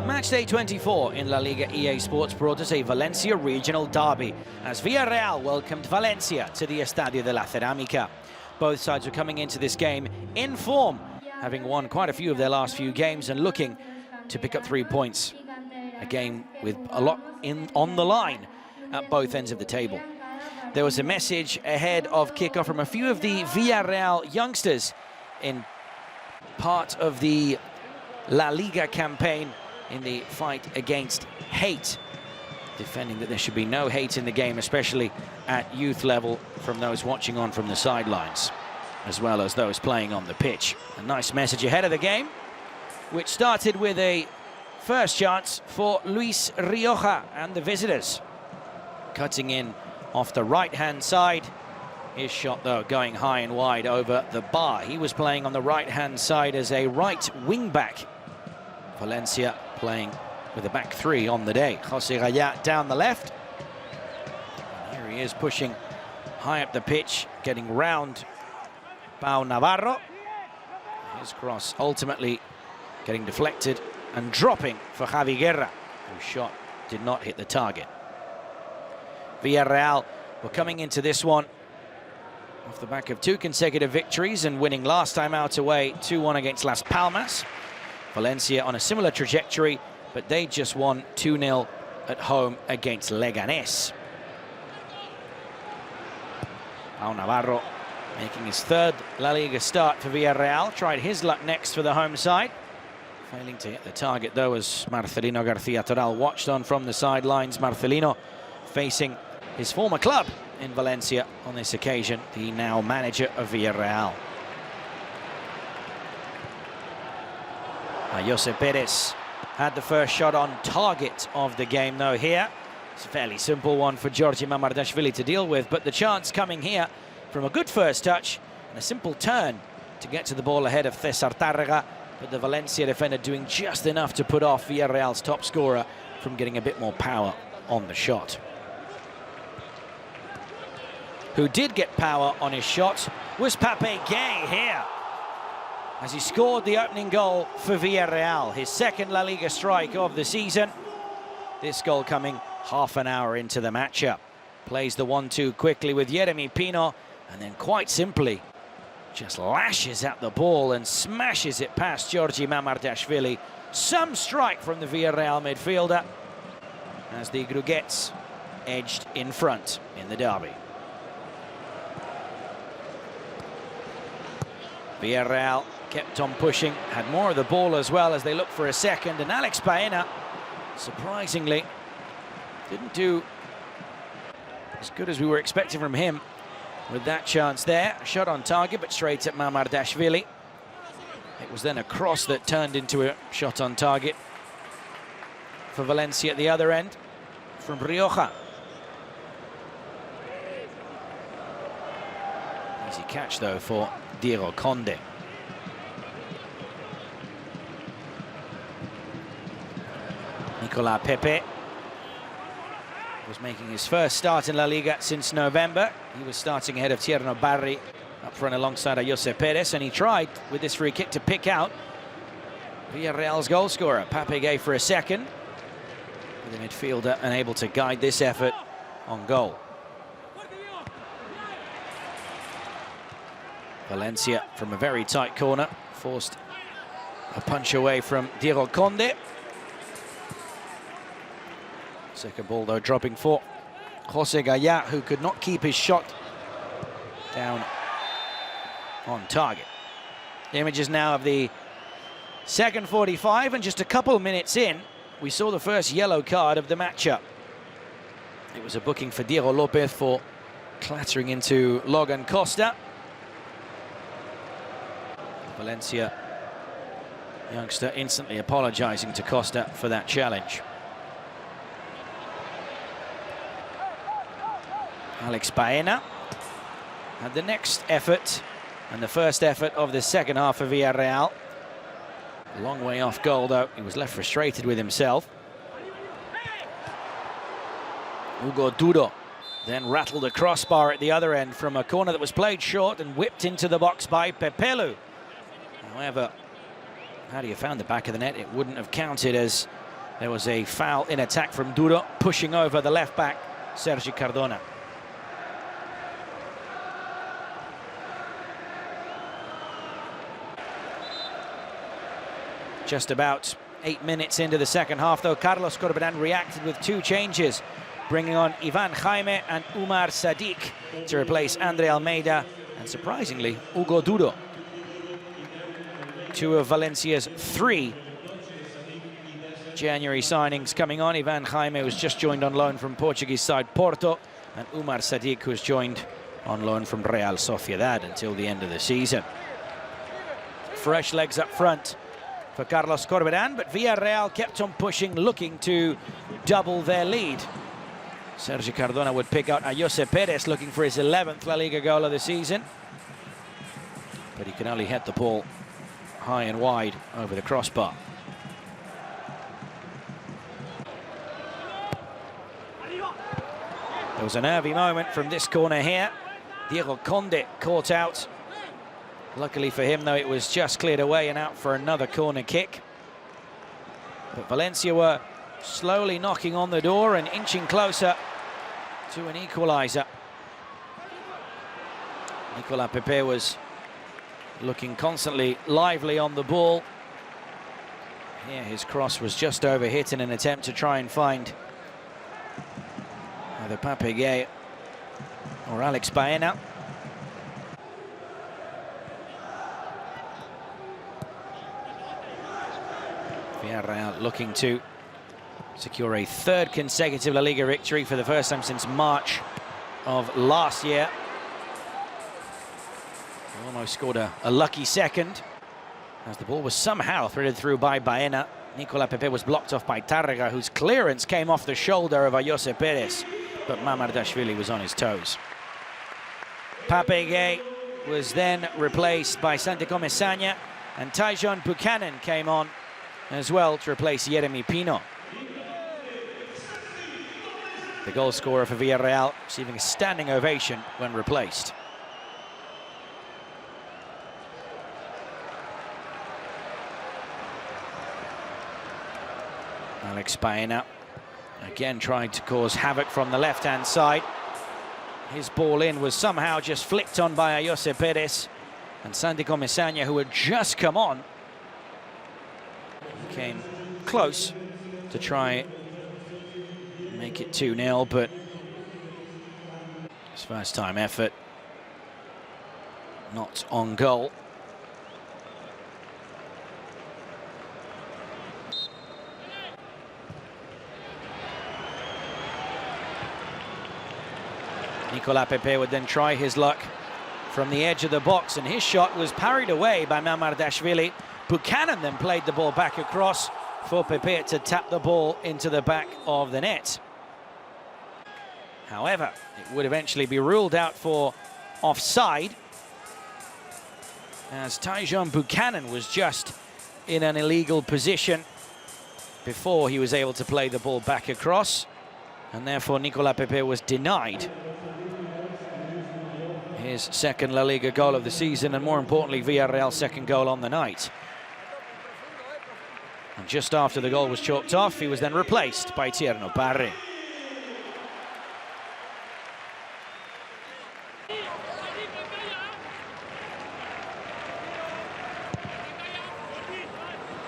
Matchday 24 in La Liga EA Sports brought us a Valencia regional derby as Villarreal welcomed Valencia to the Estadio de la Cerámica. Both sides were coming into this game in form, having won quite a few of their last few games and looking to pick up 3 points. A game with a lot on the line at both ends of the table. There was a message ahead of kickoff from a few of the Villarreal youngsters in part of the La Liga campaign in the fight against hate, defending that there should be no hate in the game, especially at youth level, from those watching on from the sidelines, as well as those playing on the pitch. A nice message ahead of the game, which started with a first chance for Luis Rioja and the visitors. Cutting in off the right-hand side. His shot, though, going high and wide over the bar. He was playing on the right-hand side as a right wing-back. Valencia playing with a back three on the day. Jose Gayat down the left. Here he is pushing high up the pitch, getting round Pau Navarro. His cross ultimately getting deflected and dropping for Javi Guerra, whose shot did not hit the target. Villarreal were coming into this one off the back of 2 consecutive victories and winning last time out away 2-1 against Las Palmas. Valencia on a similar trajectory, but they just won 2-0 at home against Leganés. Pau Navarro making his 3rd La Liga start for Villarreal. Tried his luck next for the home side. Failing to hit the target, though, as Marcelino García Toral watched on from the sidelines. Marcelino facing his former club in Valencia on this occasion, the now manager of Villarreal. Jose Perez had the first shot on target of the game, though, here. It's a fairly simple one for Georgi Mamardashvili to deal with, but the chance coming here from a good first touch and a simple turn to get to the ball ahead of César Tárrega, but the Valencia defender doing just enough to put off Villarreal's top scorer from getting a bit more power on the shot. Who did get power on his shot was Pape Gay here, as he scored the opening goal for Villarreal, his 2nd La Liga strike of the season. This goal coming half an hour into the matchup. Plays the 1-2 quickly with Yeremy Pino, and then quite simply just lashes at the ball and smashes it past Georgi Mamardashvili. Some strike from the Villarreal midfielder as the Gruguets edged in front in the derby. Villarreal kept on pushing, had more of the ball as well as they looked for a second, and Alex Baena, surprisingly, didn't do as good as we were expecting from him with that chance there. A shot on target, but straight at Mamardashvili. It was then a cross that turned into a shot on target for Valencia at the other end from Rioja. Easy catch, though, for Diego Conde. Nicolas Pepe was making his first start in La Liga since November. He was starting ahead of Tierno Barri up front alongside Jose Perez, and he tried with this free kick to pick out Villarreal's goal scorer, Pape Gay, for a second. The midfielder unable to guide this effort on goal. Valencia from a very tight corner forced a punch away from Diego Conde. Second ball, though, dropping for Jose Gayat, who could not keep his shot down on target. Images now of the second 45, and just a couple minutes in, we saw the first yellow card of the matchup. It was a booking for Diego Lopez for clattering into Logan Costa. Valencia youngster instantly apologizing to Costa for that challenge. Alex Baena had the next effort and the first effort of the second half of Villarreal. A long way off goal, though. He was left frustrated with himself. Hugo Duro then rattled a crossbar at the other end from a corner that was played short and whipped into the box by Pepelu. However, had he found the back of the net, it wouldn't have counted, as There was a foul in attack from Duro, pushing over the left back, Sergi Cardona. Just about 8 minutes into the second half, though, Carlos Corberán reacted with 2 changes, bringing on Ivan Jaime and Umar Sadiq to replace Andre Almeida and, surprisingly, Hugo Duro. 2 of Valencia's 3 January signings coming on. Ivan Jaime was just joined on loan from Portuguese side Porto, and Umar Sadiq was joined on loan from Real Sociedad until the end of the season. Fresh legs up front for Carlos Corberán, but Villarreal kept on pushing, looking to double their lead. Sergi Cardona would pick out Jose Perez, looking for his 11th La Liga goal of the season. But he can only hit the ball high and wide over the crossbar. There was a nervy moment from this corner here. Diego Conde caught out. Luckily for him, though, it was just cleared away and out for another corner kick. But Valencia were slowly knocking on the door and inching closer to an equaliser. Nicolas Pepe was looking constantly lively on the ball. Here his cross was just overhit in an attempt to try and find either Pape Gueye or Alex Baena. Villarreal looking to secure a 3rd consecutive La Liga victory for the first time since March of last year. They almost scored a lucky second as the ball was somehow threaded through by Baena. Nicolas Pepe was blocked off by Tárrega, whose clearance came off the shoulder of Jose Perez, but Mamardashvili was on his toes. Pape Gueye was then replaced by Santi Comesaña, and Tyjon Buchanan came on as well to replace Yeremy Pino. The goal scorer for Villarreal receiving a standing ovation when replaced. Alex Baena again trying to cause havoc from the left-hand side. His ball in was somehow just flicked on by Jose Perez, and Santi Comesaña, who had just come on, came close to try make it 2-0, but his first time effort not on goal. Nicolas Pepe would then try his luck from the edge of the box, and his shot was parried away by Mamardashvili. Buchanan then played the ball back across for Pepe to tap the ball into the back of the net. However, it would eventually be ruled out for offside, as Tyjon Buchanan was just in an illegal position before he was able to play the ball back across, and therefore Nicolas Pepe was denied his 2nd La Liga goal of the season, and more importantly, Villarreal's 2nd goal on the night. And just after the goal was chalked off, he was then replaced by Tierno Parri.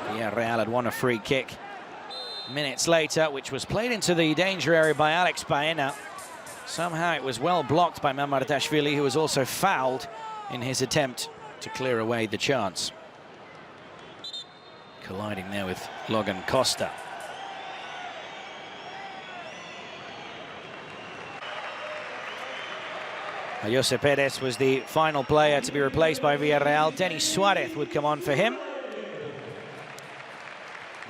Villarreal had won a free kick minutes later, which was played into the danger area by Alex Baena. Somehow it was well blocked by Mamardashvili, who was also fouled in his attempt to clear away the chance. Colliding there with Logan Costa. Jose Perez was the final player to be replaced by Villarreal. Denis Suarez would come on for him.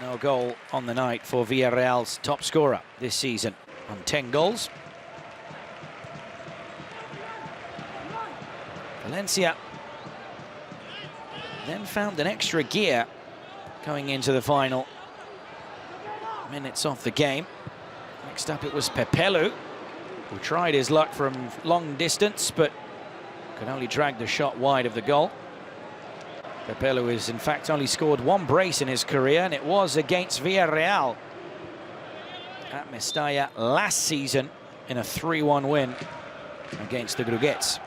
No goal on the night for Villarreal's top scorer this season on 10 goals. Valencia then found an extra gear going into the final minutes of the game. Next up it was Pepelu, who tried his luck from long distance but could only drag the shot wide of the goal. Pepelu has in fact only scored 1 brace in his career, and it was against Villarreal at Mestalla last season in a 3-1 win against the Gruguets.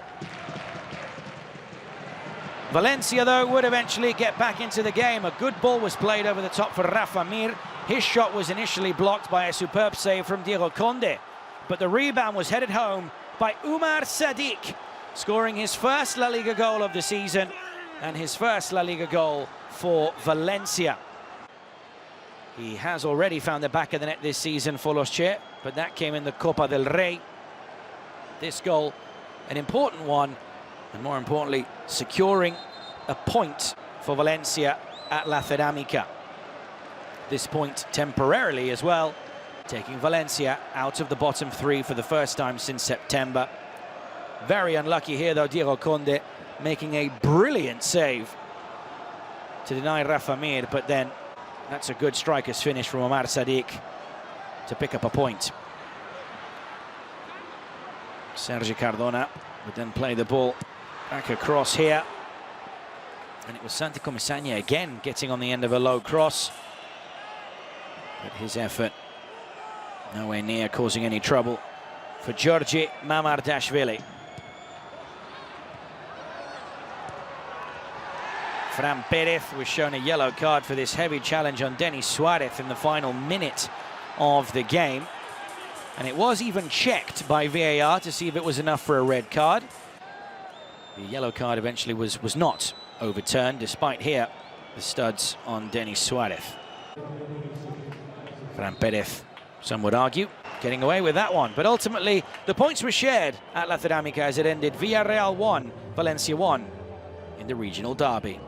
Valencia, though, would eventually get back into the game. A good ball was played over the top for Rafa Mir. His shot was initially blocked by a superb save from Diego Conde, but the rebound was headed home by Umar Sadiq, scoring his first La Liga goal of the season and his first La Liga goal for Valencia. He has already found the back of the net this season for Los Che, but that came in the Copa del Rey. This goal, an important one, and more importantly, securing a point for Valencia at La Ceramica. This point temporarily as well, taking Valencia out of the bottom three for the first time since September. Very unlucky here, though, Diego Conde making a brilliant save to deny Rafa Mir, but then that's a good striker's finish from Omar Sadiq to pick up a point. Sergi Cardona would then play the ball back across here. And it was Santi Comesaña again getting on the end of a low cross. But his effort nowhere near causing any trouble for Georgi Mamardashvili. Fran Perez was shown a yellow card for this heavy challenge on Denis Suarez in the final minute of the game. And it was even checked by VAR to see if it was enough for a red card. The yellow card eventually was not overturned, despite here the studs on Denis Suarez. Fran Perez, some would argue, getting away with that one. But ultimately, the points were shared at La Ceramica as it ended Villarreal 1, Valencia 1 in the regional derby.